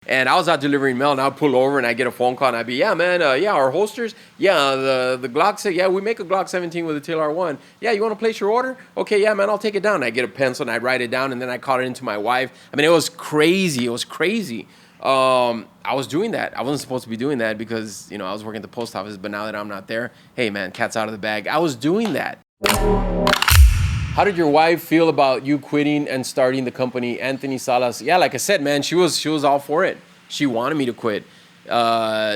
And I was out delivering mail, and I'd pull over, and I get a phone call, and I'd be, yeah, man, yeah, our holsters, yeah, the Glock, yeah, we make a Glock 17 with a Taylor R1. Yeah, you want to place your order? Okay, yeah, man, I'll take it down. I get a pencil, and I write it down, and then I call it into my wife. I mean, it was crazy. It was crazy. I was doing that. I wasn't supposed to be doing that because, I was working at the post office, but now that I'm not there, hey, man, cat's out of the bag. I was doing that. How did your wife feel about you quitting and starting the company, Anthony Salas? Yeah, like I said, man, she was all for it. She wanted me to quit.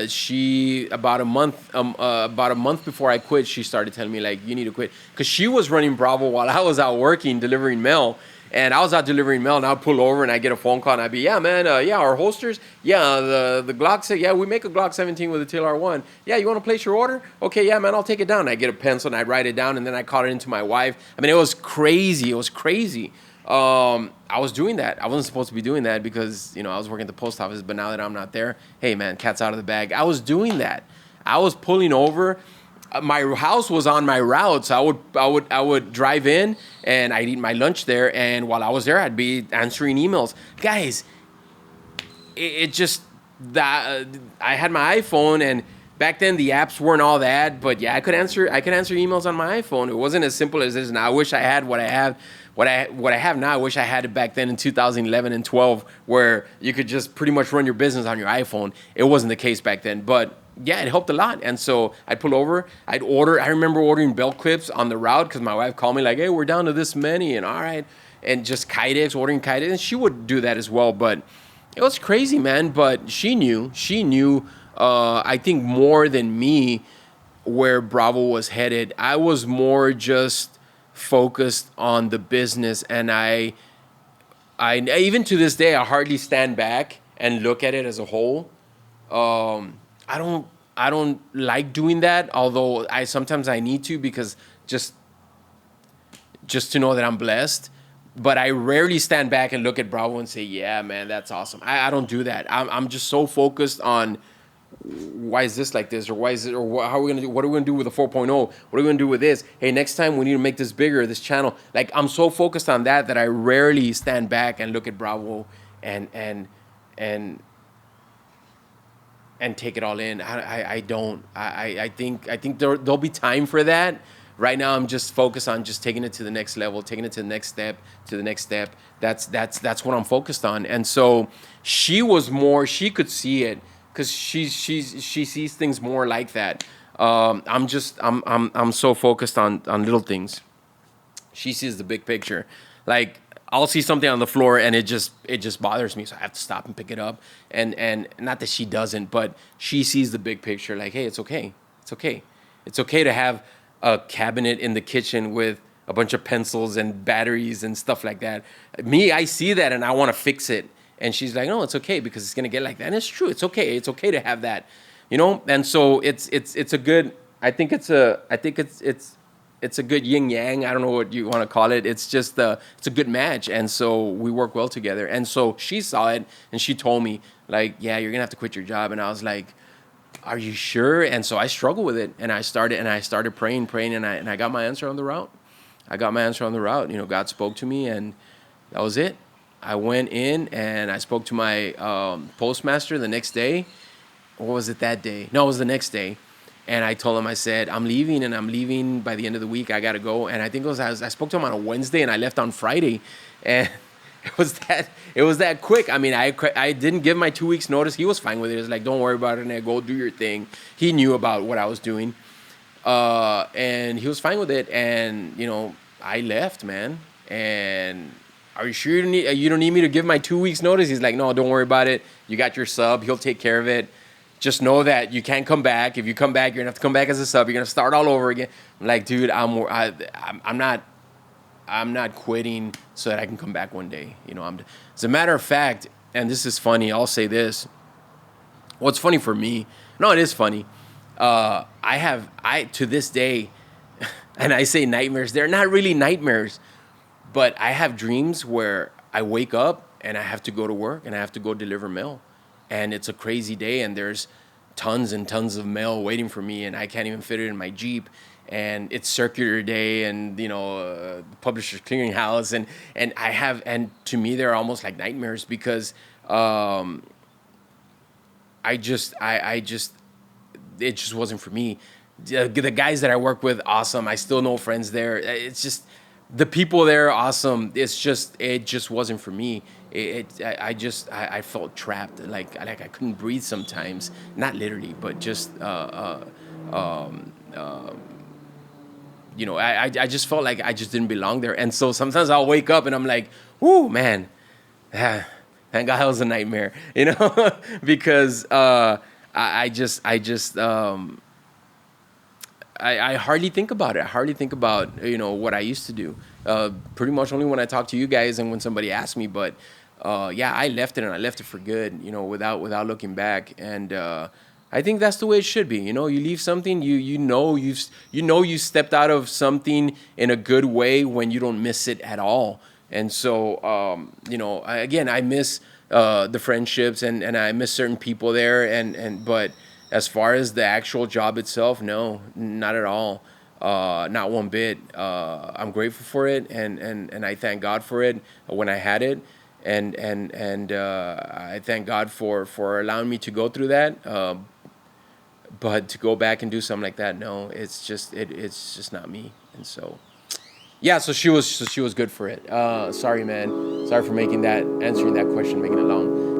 She about a month before I quit, she started telling me like, you need to quit, because she was running Bravo while I was out working delivering mail. And I was out delivering mail, and I'd pull over, and I get a phone call, and I'd be, yeah, man, yeah, our holsters, yeah, the Glock, yeah, we make a Glock 17 with a Taylor R1. Yeah, you want to place your order? Okay, yeah, man, I'll take it down. I get a pencil, and I write it down, and then I call it into my wife. I mean, it was crazy. It was crazy. I was doing that. I wasn't supposed to be doing that because, I was working at the post office, but now that I'm not there, hey, man, cat's out of the bag. I was doing that. I was pulling over. My house was on my route, so I would drive in, and I'd eat my lunch there, and while I was there, I'd be answering emails. Guys, it just that I had my iPhone, and back then the apps weren't all that, but yeah, I could answer emails on my iPhone. It wasn't as simple as this now. I wish I had what I have. What I have now, I wish I had it back then in 2011 and 12, where you could just pretty much run your business on your iPhone. It wasn't the case back then, but yeah, it helped a lot. And so I'd pull over, I'd order. I remember ordering belt clips on the route because my wife called me like, hey, we're down to this many, and all right, and just ordering Kydex, and she would do that as well. But it was crazy, man. But she knew, I think more than me, where Bravo was headed. I was more just focused on the business, and I even to this day, I hardly stand back and look at it as a whole. I don't like doing that, although sometimes I need to, because just to know that I'm blessed. But I rarely stand back and look at Bravo and say, yeah, man, that's awesome. I don't do that. I'm just so focused on, why is this like this, or why is it, or how are we gonna do? What are we gonna do with the 4.0? What are we gonna do with this? Hey, next time we need to make this bigger, this channel. Like, I'm so focused on that I rarely stand back and look at Bravo and take it all in. I don't. I think there'll be time for that. Right now, I'm just focused on just taking it to the next level, taking it to the next step, That's what I'm focused on. And so she could see it, because she sees things more like that. I'm so focused on little things. She sees the big picture. Like, I'll see something on the floor, and it just bothers me, so I have to stop and pick it up. And not that she doesn't, but she sees the big picture. Like, hey, it's okay. It's okay to have a cabinet in the kitchen with a bunch of pencils and batteries and stuff like that. Me, I see that, and I want to fix it. And she's like, no, it's okay, because it's gonna get like that. And it's true. It's okay. It's okay to have that, And so it's a good. I think it's a good yin yang. I don't know what you want to call it. It's just it's a good match, and so we work well together. And so she saw it, and she told me like, yeah, you're gonna have to quit your job. And I was like, are you sure? And so I struggled with it, and I started praying, and I got my answer on the route. God spoke to me, and that was it. I went in, and I spoke to my postmaster the next day. Or was it that day? No, it was the next day. And I told him, I said, I'm leaving by the end of the week. I got to go. And I think I spoke to him on a Wednesday, and I left on Friday. And it was that quick. I mean, I didn't give my 2 weeks notice. He was fine with it. He was like, don't worry about it, and go do your thing. He knew about what I was doing. And he was fine with it. And, I left, man. And are you sure you don't need me to give my 2 weeks notice? He's like, no, don't worry about it. You got your sub. He'll take care of it. Just know that you can't come back. If you come back, you're gonna have to come back as a sub. You're gonna start all over again. I'm like, dude, I'm not quitting so that I can come back one day. As a matter of fact, and this is funny, I'll say this. What's funny for me? No, it is funny. I to this day, and I say nightmares. They're not really nightmares, but I have dreams where I wake up and I have to go to work and I have to go deliver mail. And it's a crazy day, and there's tons and tons of mail waiting for me, and I can't even fit it in my Jeep. And it's circular day, and Publishers Clearinghouse, and to me they're almost like nightmares, because it just wasn't for me. The guys that I work with, awesome. I still know friends there. It's just the people there, awesome. It just wasn't for me. I felt trapped. Like I couldn't breathe sometimes. Not literally, but just I just felt like I just didn't belong there. And so sometimes I'll wake up and I'm like, whoo, man, thank God that was a nightmare, because I hardly think about it. I hardly think about what I used to do. Pretty much only when I talk to you guys and when somebody asks me. But yeah, I left it and I left it for good. Without looking back. And I think that's the way it should be. You leave something. You stepped out of something in a good way when you don't miss it at all. And so again, I miss the friendships and I miss certain people there. But as far as the actual job itself, no, not at all. Not one bit. I'm grateful for it, and I thank God for it when I had it, and I thank God for allowing me to go through that. But to go back and do something like that, no, it's just not me. And so, yeah, so she was good for it. Sorry, man. Sorry for answering that question, making it long.